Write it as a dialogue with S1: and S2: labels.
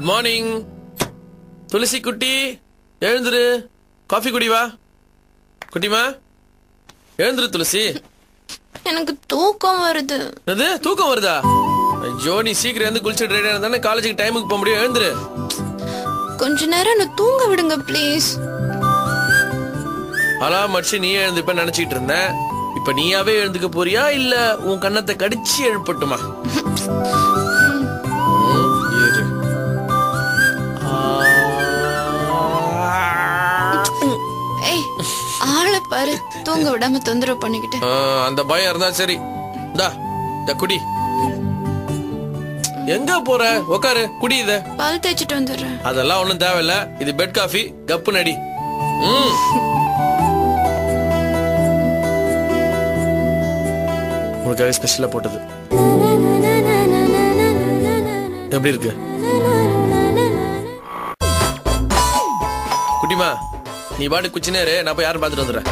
S1: Morning. துளசி குட்டி எழுந்துரு, coffee குடி வா. குட்டிமா எழுந்துரு துளசி.
S2: எனக்கு தூக்கம் வருது.
S1: அது தூக்கம் வருதா? ஐயோ, நீ சீக்கிரம் எழுந்து குளிச்சுட்டு ரெடியா இருந்தானே காலேஜுக்கு டைமுக்கு போக முடியும். எழுந்துரு.
S2: கொஞ்ச நேரம் என்ன தூங்க விடுங்க ப்ளீஸ்.
S1: அலாம் மடிச்சு நீ எழுந்துப்ப நினைச்சிட்டு இருந்தேன். இப்ப நீயாவே எழுந்துக்க போறியா இல்ல உன் கண்ணத்தை கடிச்சு எழுப்பட்டுமா?
S2: ஆளை பாரு, தூங்க விடாம தொந்தரவு பண்ணிக்கிட்டு.
S1: அந்த பயம் இருந்தா சரி. இந்த குடி. எங்க போற? உக்காரு, குடி. இத
S2: பால் தேய்ச்சிட்டு வந்துடுறேன்.
S1: அதெல்லாம் ஒண்ணும் தேவையில்ல. இது பெட் காஃபி. கப்பு நடி. உனக்காக ஸ்பெஷலா போட்டது. எப்படி இருக்கு குட்டிமா? நீ பாட்டு குச்சினேரு, நான் போய் யாரும் பாத்துட்டு வந்துடுறேன்.